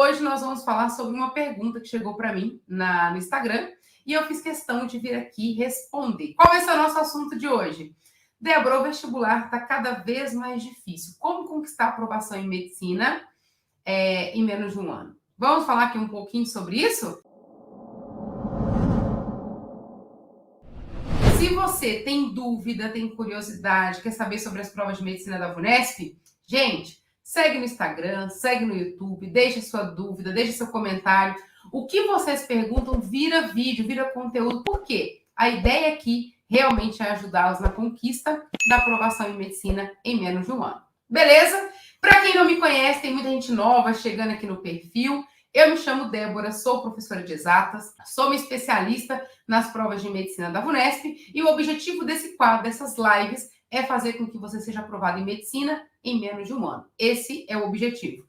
hoje nós vamos falar sobre uma pergunta que chegou para mim no Instagram e eu fiz questão de vir aqui responder. Qual vai ser o nosso assunto de hoje? Débora, o vestibular está cada vez mais difícil. Como conquistar a aprovação em medicina em menos de um ano? Vamos falar aqui um pouquinho sobre isso? Se você tem dúvida, tem curiosidade, quer saber sobre as provas de medicina da VUNESP, gente, segue no Instagram, segue no YouTube, deixe sua dúvida, deixe seu comentário. O que vocês perguntam vira vídeo, vira conteúdo. Por quê? A ideia aqui realmente é ajudá-los na conquista da aprovação em medicina em menos de um ano. Beleza? Para quem não me conhece, tem muita gente nova chegando aqui no perfil. Eu me chamo Débora, sou professora de exatas, sou uma especialista nas provas de medicina da VUNESP e o objetivo desse quadro, dessas lives, é fazer com que você seja aprovado em medicina em menos de um ano. Esse é o objetivo.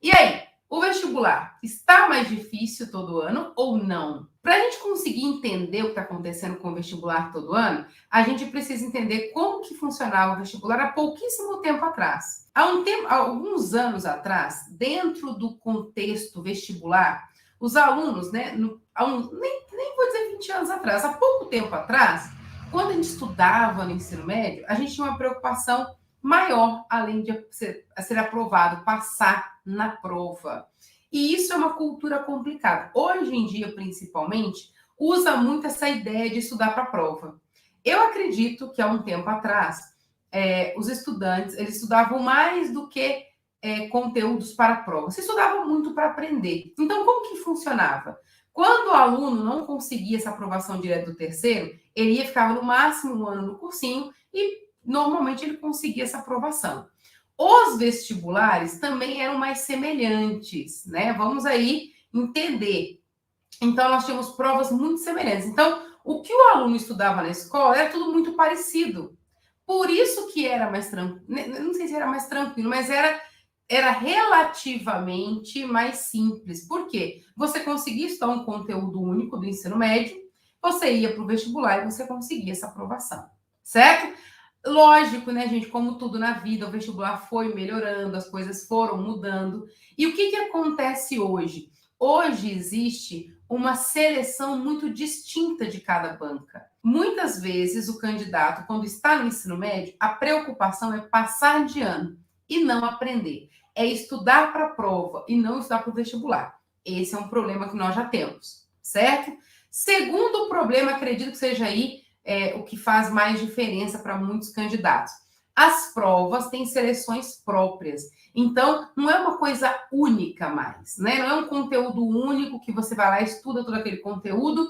E aí, o vestibular está mais difícil todo ano ou não? Para a gente conseguir entender o que está acontecendo com o vestibular todo ano, a gente precisa entender como que funcionava o vestibular há pouquíssimo tempo atrás. Há alguns anos atrás, dentro do contexto vestibular, os alunos, nem vou dizer 20 anos atrás, há pouco tempo atrás, quando a gente estudava no ensino médio, a gente tinha uma preocupação maior, além de ser aprovado, passar na prova. E isso é uma cultura complicada. Hoje em dia, principalmente, usa muito essa ideia de estudar para a prova. Eu acredito que há um tempo atrás, os estudantes eles estudavam mais do que conteúdos para a prova. Se estudavam muito para aprender. Então, como que funcionava? Quando o aluno não conseguia essa aprovação direta do terceiro, ele ia ficar no máximo um ano no cursinho e normalmente ele conseguia essa aprovação. Os vestibulares também eram mais semelhantes, né? Vamos aí entender. Então, nós tínhamos provas muito semelhantes. Então, o que o aluno estudava na escola era tudo muito parecido. Por isso que era mais tranquilo, não sei se era mais tranquilo, mas era relativamente mais simples. Por quê? Você conseguia estudar um conteúdo único do ensino médio, você ia para o vestibular e você conseguia essa aprovação, certo? Lógico, né, gente? Como tudo na vida, o vestibular foi melhorando, as coisas foram mudando. E o que acontece hoje? Hoje existe uma seleção muito distinta de cada banca. Muitas vezes o candidato, quando está no ensino médio, a preocupação é passar de ano e não aprender. É estudar para a prova e não estudar para o vestibular. Esse é um problema que nós já temos, certo? Segundo problema, acredito que seja aí o que faz mais diferença para muitos candidatos. As provas têm seleções próprias. Então, não é uma coisa única mais, né? Não é um conteúdo único que você vai lá, estuda todo aquele conteúdo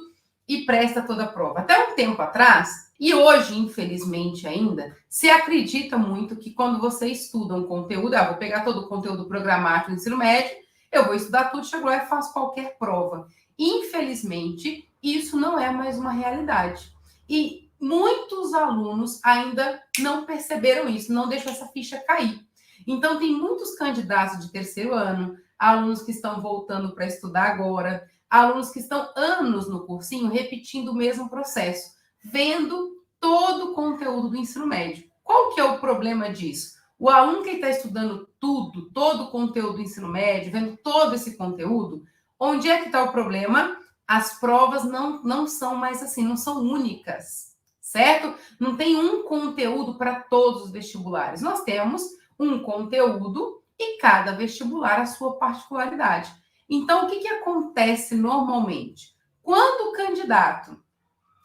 e presta toda a prova. Até um tempo atrás, e hoje, infelizmente ainda, se acredita muito que quando você estuda um conteúdo, vou pegar todo o conteúdo programático do ensino médio, eu vou estudar tudo, chego lá e faço qualquer prova. Infelizmente, isso não é mais uma realidade. E muitos alunos ainda não perceberam isso, não deixam essa ficha cair. Então, tem muitos candidatos de terceiro ano, alunos que estão voltando para estudar agora, alunos que estão anos no cursinho repetindo o mesmo processo, vendo todo o conteúdo do ensino médio. Qual que é o problema disso? O aluno que está estudando tudo, todo o conteúdo do ensino médio, vendo todo esse conteúdo, onde é que está o problema? As provas não são mais assim, não são únicas, certo? Não tem um conteúdo para todos os vestibulares. Nós temos um conteúdo e cada vestibular a sua particularidade. Então, o que acontece normalmente? Quando o candidato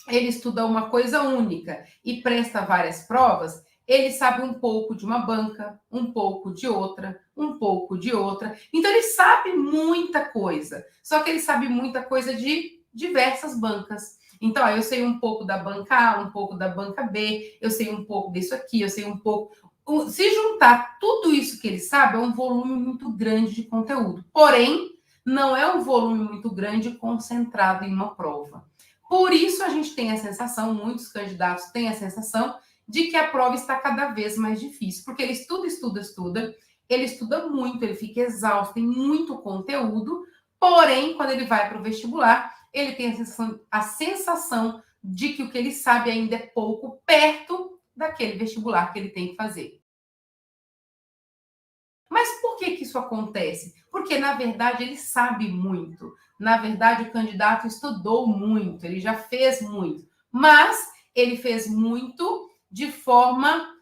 ele estuda uma coisa única e presta várias provas, ele sabe um pouco de uma banca, um pouco de outra, um pouco de outra. Então, ele sabe muita coisa. Só que ele sabe muita coisa de diversas bancas. Então, eu sei um pouco da banca A, um pouco da banca B, eu sei um pouco disso aqui, eu sei um pouco... Se juntar tudo isso que ele sabe, é um volume muito grande de conteúdo. Porém, não é um volume muito grande concentrado em uma prova. Por isso, a gente tem a sensação, muitos candidatos têm a sensação de que a prova está cada vez mais difícil, porque ele estuda, ele estuda muito, ele fica exausto, tem muito conteúdo, porém, quando ele vai para o vestibular, ele tem a sensação de que o que ele sabe ainda é pouco daquele vestibular que ele tem que fazer. Mas por que isso isso acontece? Porque, na verdade, ele sabe muito. Na verdade, o candidato estudou muito, ele já fez muito. Mas ele fez muito de forma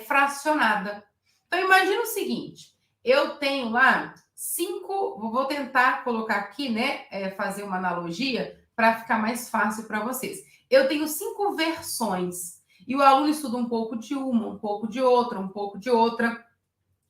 fracionada. Então, imagina o seguinte, eu tenho lá 5, vou tentar colocar aqui, né, fazer uma analogia para ficar mais fácil para vocês. Eu tenho 5 versões e o aluno estuda um pouco de uma, um pouco de outra, um pouco de outra.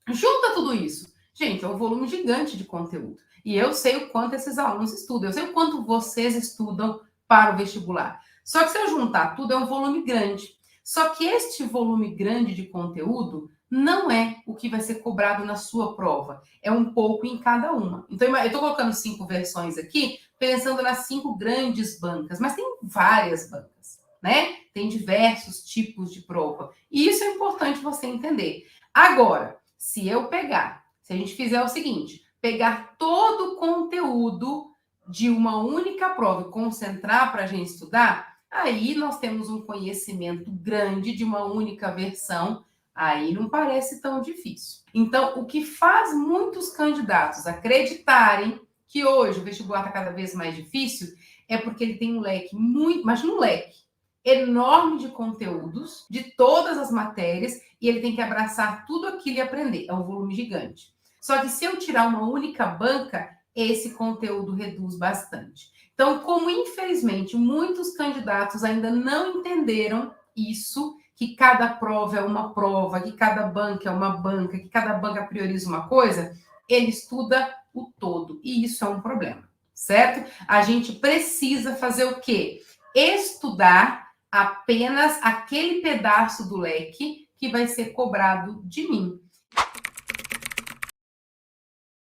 Junta tudo isso. Gente, é um volume gigante de conteúdo. E eu sei o quanto esses alunos estudam, eu sei o quanto vocês estudam para o vestibular. Só que se eu juntar tudo, é um volume grande. Só que este volume grande de conteúdo não é o que vai ser cobrado na sua prova. É um pouco em cada uma. Então, eu estou colocando 5 versões aqui, pensando nas 5 grandes bancas, mas tem várias bancas, né? Tem diversos tipos de prova. E isso é importante você entender. Agora, se a gente fizer o seguinte, pegar todo o conteúdo de uma única prova e concentrar para a gente estudar, aí nós temos um conhecimento grande de uma única versão, aí não parece tão difícil. Então, o que faz muitos candidatos acreditarem que hoje o vestibular está cada vez mais difícil é porque ele tem um leque imagina um leque enorme de conteúdos, de todas as matérias, e ele tem que abraçar tudo aquilo e aprender. É um volume gigante. Só que se eu tirar uma única banca, esse conteúdo reduz bastante. Então, como infelizmente muitos candidatos ainda não entenderam isso, que cada prova é uma prova, que cada banca é uma banca, que cada banca prioriza uma coisa, ele estuda o todo. E isso é um problema, certo? A gente precisa fazer o quê? Estudar apenas aquele pedaço do leque que vai ser cobrado de mim.